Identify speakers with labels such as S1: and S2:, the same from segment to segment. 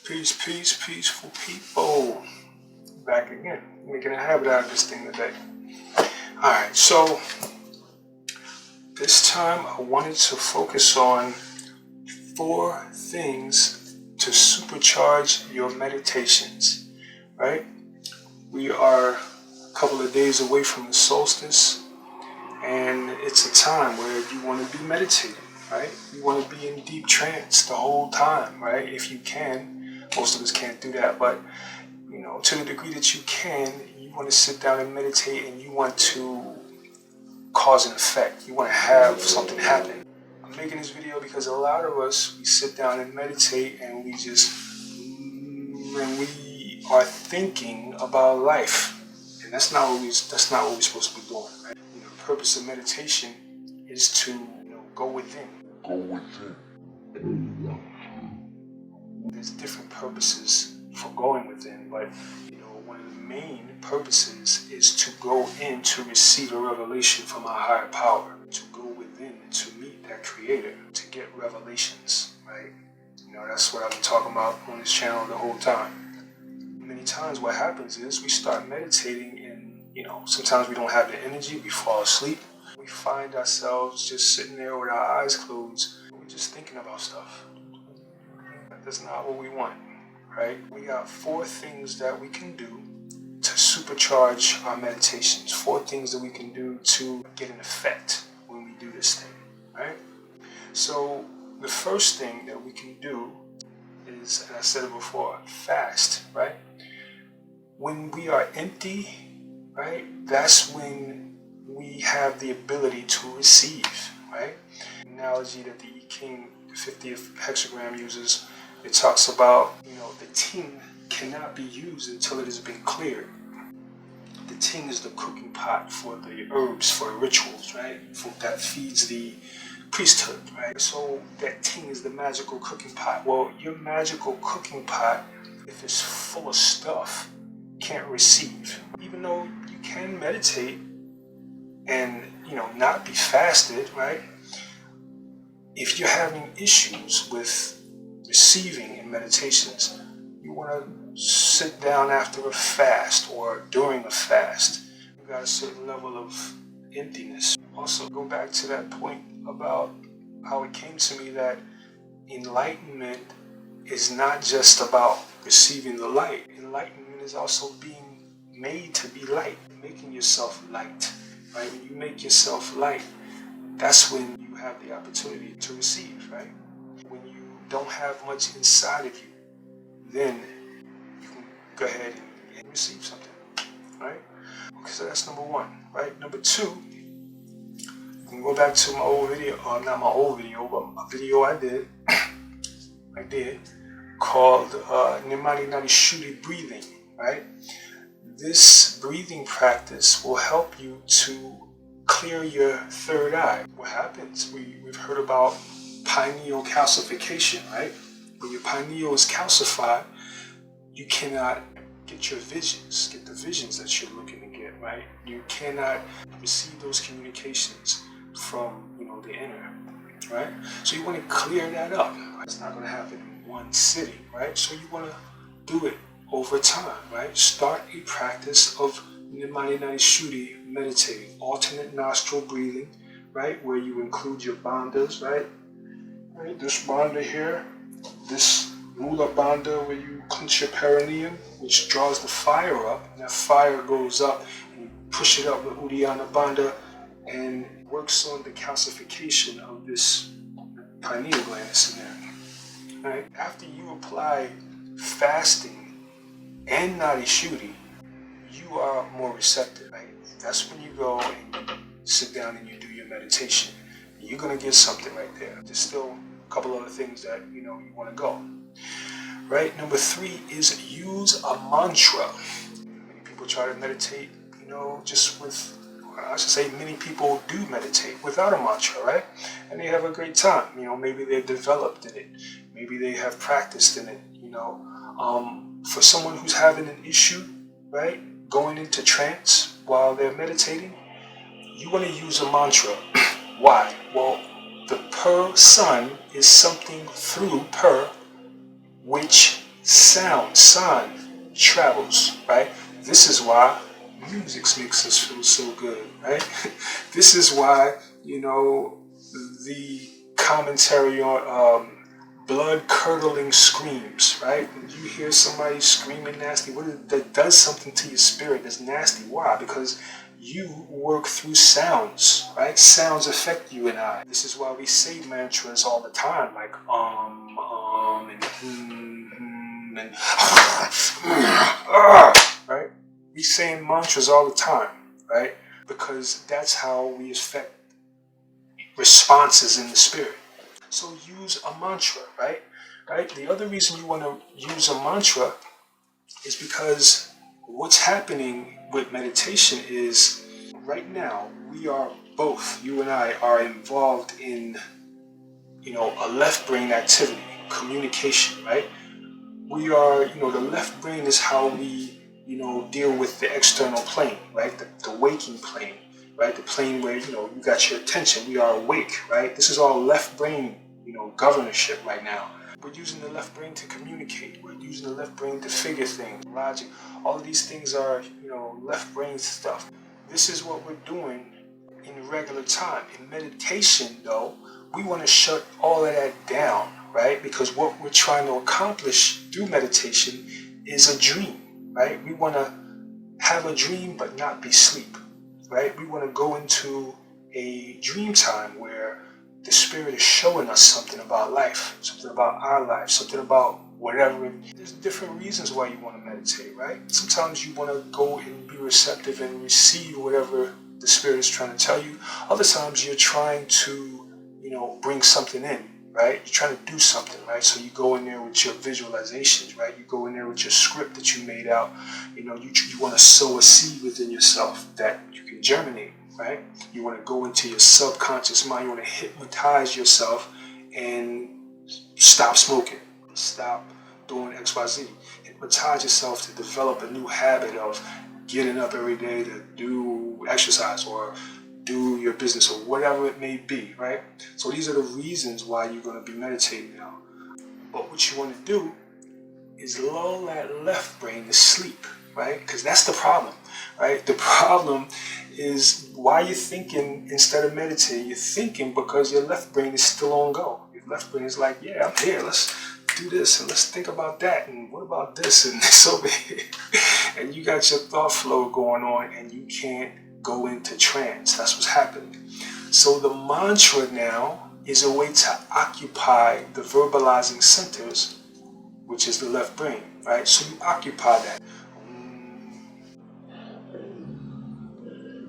S1: Peace, peace, peaceful people. Back again, making a habit out of this thing today. Alright, so this time I wanted to focus on 4 things to supercharge your meditations, right? We are a couple of days away from the solstice, and it's a time where you want to be meditating, right? You want to be in deep trance the whole time, right? If you can. Most of us can't do that, but to the degree that you can, you want to sit down and meditate, and you want to cause an effect. You want to have something happen. I'm making this video because a lot of us, we sit down and meditate, and we are thinking about life, and that's not what we're supposed to be doing. Right? The purpose of meditation is to go within. There's different purposes for going within, but one of the main purposes is to go in to receive a revelation from our higher power, to go within and to meet that creator, to get revelations, right? That's what I've been talking about on this channel the whole time. Many times what happens is we start meditating and sometimes we don't have the energy, we fall asleep. We find ourselves just sitting there with our eyes closed, and we're just thinking about stuff. That's not what we want, right? We got 4 things that we can do to supercharge our meditations. 4 things that we can do to get an effect when we do this thing, right? So the first thing that we can do is, and I said it before, fast, right? When we are empty, right, that's when we have the ability to receive, right? The analogy that the King, the 50th hexagram uses, it talks about, the ting cannot be used until it has been cleared. The ting is the cooking pot for the herbs, for the rituals, right? That feeds the priesthood, right? So that ting is the magical cooking pot. Well, your magical cooking pot, if it's full of stuff, can't receive. Even though you can meditate and, not be fasted, right? If you're having issues with receiving in meditations, you want to sit down after a fast or during a fast. You got a certain level of emptiness. Also, go back to that point about how it came to me that enlightenment is not just about receiving the light. Enlightenment is also being made to be light, making yourself light, right? When you make yourself light, that's when you have the opportunity to receive, right? When you don't have much inside of you, then you can go ahead and receive something, right? Okay, so that's number 1, right? Number 2, you can go back to my old video, or not my old video, but a video I did called Nimani Nani Shuri breathing, right? This breathing practice will help you to clear your third eye. What happens? We've heard about pineal calcification, right? When your pineal is calcified, you cannot get the visions that you're looking to get, right? You cannot receive those communications from, the inner, right? So you want to clear that up. It's not going to happen in one sitting, right? So you want to do it over time, right? Start a practice of Nimani Nani Shuri meditating, alternate nostril breathing, right? Where you include your bandhas, right? This bandha here, this mula bandha where you clench your perineum, which draws the fire up, and that fire goes up and you push it up with Uddiyana bandha and works on the calcification of this pineal gland that's in there. Right? After you apply fasting and Nadi Shuddhi, you are more receptive, right? That's when you go and you sit down and you do your meditation. You're going to get something right there. There's still a couple other things that, you want to go. Right? Number 3 is use a mantra. Many people try to meditate, just with, I should say many people do meditate without a mantra, right? And they have a great time. Maybe they've developed in it. Maybe they have practiced in it, For someone who's having an issue, right? Going into trance while they're meditating, you want to use a mantra. Why? Well, the per sun is something through per which sound travels, right? This is why music makes us feel so good, right? This is why, the commentary on blood-curdling screams, right? When you hear somebody screaming nasty, that does something to your spirit that's nasty. Why? Because you work through sounds, right? Sounds affect you and I. This is why we say mantras all the time, like and right? We say mantras all the time, right? Because that's how we affect responses in the spirit. So use a mantra, right? Right? The other reason you want to use a mantra is because what's happening with meditation is right now we are both, you and I, are involved in, a left brain activity, communication, right? We are, the left brain is how we, deal with the external plane, right? The waking plane, right? The plane where, you got your attention. We are awake, right? This is all left brain, governorship right now. We're using the left brain to communicate. We're using the left brain to figure things, logic. All of these things are, left brain stuff. This is what we're doing in regular time. In meditation, though, we want to shut all of that down, right? Because what we're trying to accomplish through meditation is a dream, right? We want to have a dream but not be asleep, right? We want to go into a dream time where the spirit is showing us something about life, something about our life, something about whatever. There's different reasons why you want to meditate, right? Sometimes you want to go and be receptive and receive whatever the spirit is trying to tell you. Other times you're trying to, bring something in, right? You're trying to do something, right? So you go in there with your visualizations, right? You go in there with your script that you made out. You want to sow a seed within yourself that you can germinate, right? You want to go into your subconscious mind. You want to hypnotize yourself and stop smoking, stop doing XYZ. Hypnotize yourself to develop a new habit of getting up every day to do exercise or do your business or whatever it may be, right? So these are the reasons why you're going to be meditating now. But what you want to do is lull that left brain to sleep, right? Because that's the problem, right? The problem is why you're thinking instead of meditating. You're thinking because your left brain is still on go. Your left brain is like, yeah, I'm here. Let's do this and let's think about that and what about this and this over here. And you got your thought flow going on and you can't go into trance. That's what's happening. So the mantra now is a way to occupy the verbalizing centers, which is the left brain, right? So you occupy that.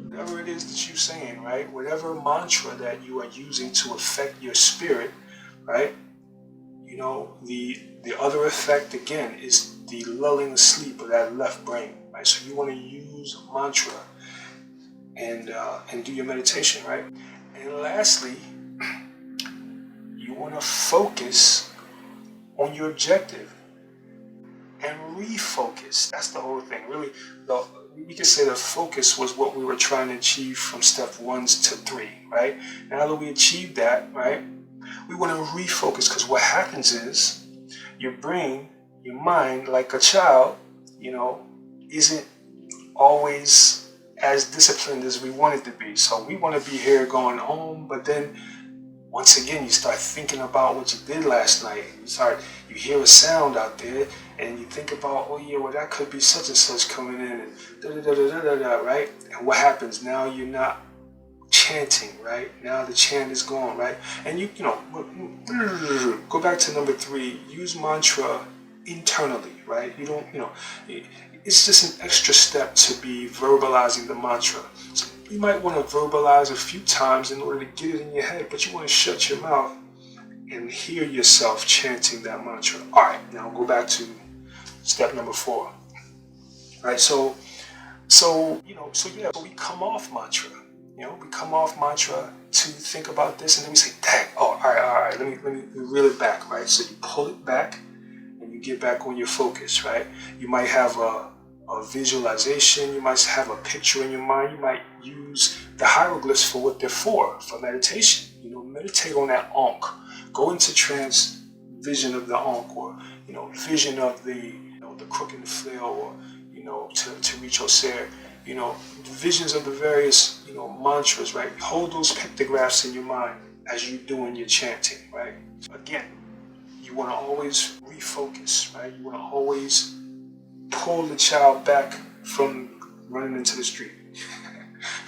S1: Whatever it is that you're saying, right? Whatever mantra that you are using to affect your spirit, right? The other effect again is the lulling asleep of that left brain, right? So you want to use mantra and do your meditation, right? And lastly, you want to focus on your objective and refocus. That's the whole thing. Really, we could say the focus was what we were trying to achieve from step 1 to 3, right? Now that we achieved that, right, we want to refocus because what happens is your brain, your mind, like a child, isn't always as disciplined as we want it to be. So we want to be here going home, but then once again you start thinking about what you did last night. You hear a sound out there and you think about, oh yeah, well that could be such and such coming in and da-da-da-da-da-da, right? And what happens? Now you're not chanting, right? Now the chant is gone, right? And you go back to number 3, use mantra internally, right? You don't, it's just an extra step to be verbalizing the mantra. So you might want to verbalize a few times in order to get it in your head, but you want to shut your mouth and hear yourself chanting that mantra. All right, now go back to step number 4. Right? So we come off mantra. We come off mantra to think about this, and then we say, dang, all right, let me reel it back, right? So you pull it back, and you get back on your focus, right? You might have a visualization, you might have a picture in your mind, you might use the hieroglyphs for what they're for meditation. Meditate on that Ankh. Go into trance vision of the Ankh, or vision of the the crook and the flail, or to reach Osir. Visions of the various mantras, right? Hold those pictographs in your mind as you're doing your chanting, right? Again, you want to always refocus, right? You want to always pull the child back from running into the street.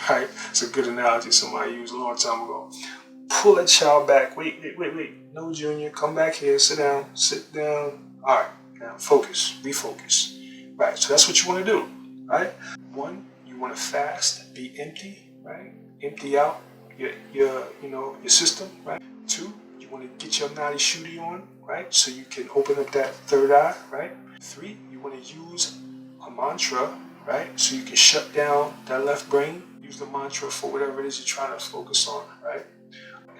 S1: Right? It's a good analogy somebody used a long time ago. Pull that child back. Wait. No, Junior, come back here. Sit down. All right, now focus, refocus. Right, so that's what you want to do, right? 1, you want to fast, be empty, right? Empty out your system, right? 2, you want to get your nadi shuddhi on, right? So you can open up that third eye, right? 3, you want to use a mantra, right? So you can shut down that left brain. Use the mantra for whatever it is you're trying to focus on, right?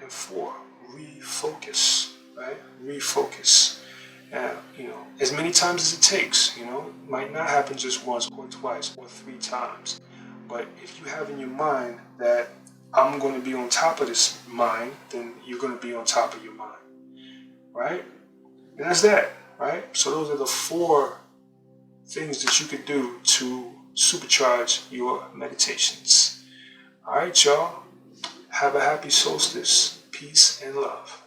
S1: And 4, refocus, right? Refocus. Now, as many times as it takes, it might not happen just once or twice or 3 times. But if you have in your mind that I'm going to be on top of this mind, then you're going to be on top of your mind, right? And that's that, right? So those are the 4 things that you could do to supercharge your meditations. All right, y'all. Have a happy solstice. Peace and love.